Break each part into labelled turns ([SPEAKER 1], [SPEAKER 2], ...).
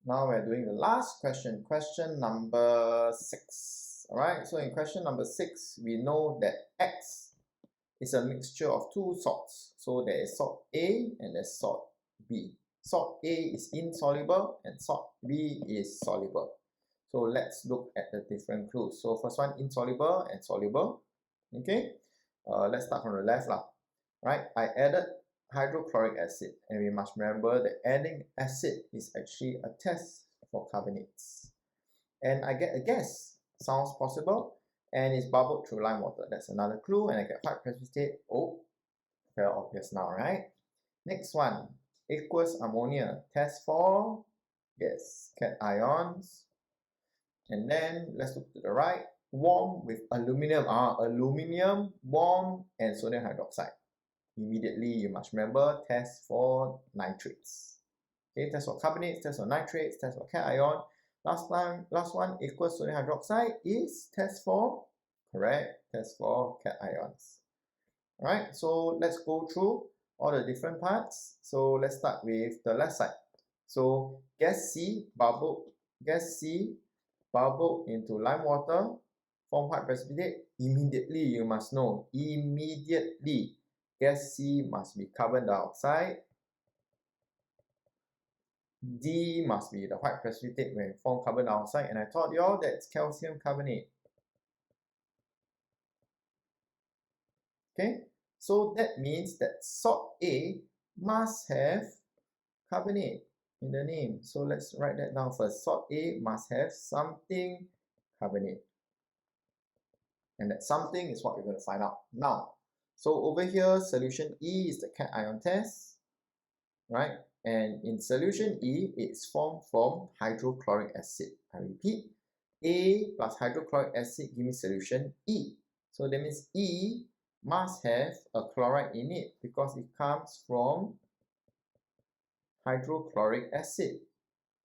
[SPEAKER 1] Now we're doing the last question, question number 6. Alright, so in question number 6, we know that X is a mixture of two salts. So there is salt A and there's salt B. Salt A is insoluble and salt B is soluble. So let's look at the different clues. So first one, insoluble and soluble. Okay, let's start from the left lah. Right, I added hydrochloric acid, and we must remember that adding acid is actually a test for carbonates. And I get a gas. Sounds possible. And it's bubbled through lime water. That's another clue. And I get white precipitate. Oh, very obvious now, right? Next one, aqueous ammonia. Test for gas, cations. And then let's look to the right. Warm with aluminum. Aluminum, warm, and sodium hydroxide. Immediately, you must remember, test for nitrates. Okay, test for carbonates, test for nitrates, test for cation. Last one, aqueous sodium hydroxide is test for, correct, test for cations. Alright, so let's go through all the different parts. So let's start with the left side. So gas C bubbled into lime water, form white precipitate. Immediately, you must know, immediately, gas C must be carbon dioxide. D must be the white precipitate when it form carbon dioxide. And I taught you all that's calcium carbonate. Okay, so that means that salt A must have carbonate in the name. So let's write that down first. Salt A must have something carbonate. And that something is what we're going to find out now. So over here, solution E is the cation test, right? And in solution E, it's formed from hydrochloric acid. I repeat, A plus hydrochloric acid give me solution E. So that means E must have a chloride in it because it comes from hydrochloric acid.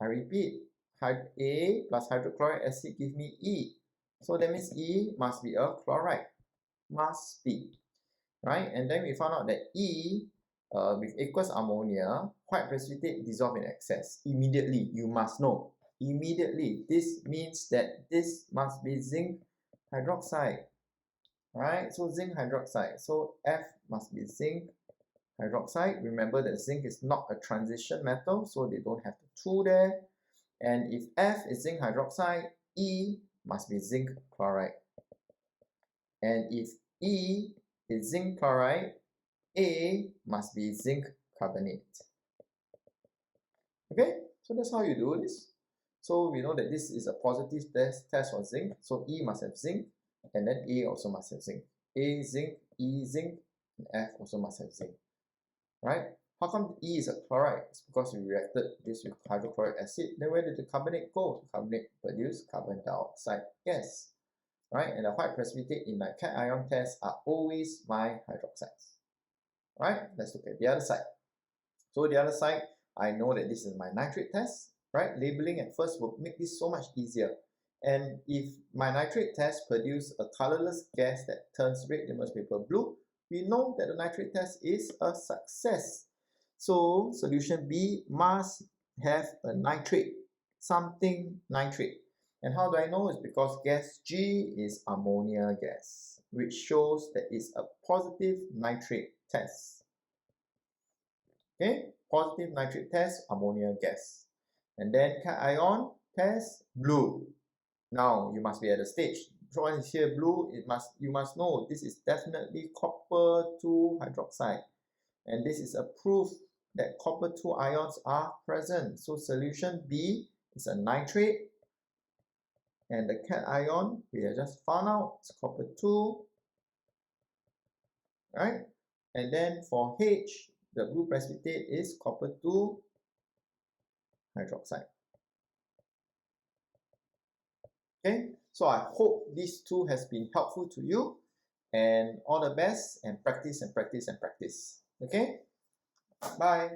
[SPEAKER 1] I repeat, A plus hydrochloric acid give me E. So that means E must be a chloride. Must be. Right? And then we found out that E with aqueous ammonia, white precipitate dissolve in excess. Immediately, you must know. Immediately, this means that this must be zinc hydroxide. Right? So zinc hydroxide. So F must be zinc hydroxide. Remember that zinc is not a transition metal, so they don't have the 2 there. And if F is zinc hydroxide, E must be zinc chloride. And if E is zinc chloride, A must be zinc carbonate. Okay, so that's how you do this. So we know that this is a positive test for zinc. So E must have zinc, and then A also must have zinc. A zinc, E zinc, and F also must have zinc. Right? How come E is a chloride? It's because we reacted this with hydrochloric acid. Then where did the carbonate go? The carbonate produced carbon dioxide gas. Right? And the white precipitate in my cation test are always my hydroxides. Right? Let's look at the other side. So the other side, I know that this is my nitrate test. Right? Labeling at first will make this so much easier. And if my nitrate test produces a colorless gas that turns red litmus paper blue, we know that the nitrate test is a success. So solution B must have a nitrate, something nitrate. And how do I know? It's because gas G is ammonia gas, which shows that it's a positive nitrate test. Okay, positive nitrate test, ammonia gas. And then cation test, blue. Now you must be at the stage. So when it's here blue, you must know this is definitely copper 2 hydroxide. And this is a proof that copper 2 ions are present. So solution B is a nitrate. And the cation, we have just found out, it's copper 2. Right? And then for H, the blue precipitate is copper 2 hydroxide. Okay, so I hope these two has been helpful to you, and all the best, and practice and practice and practice. Okay, bye.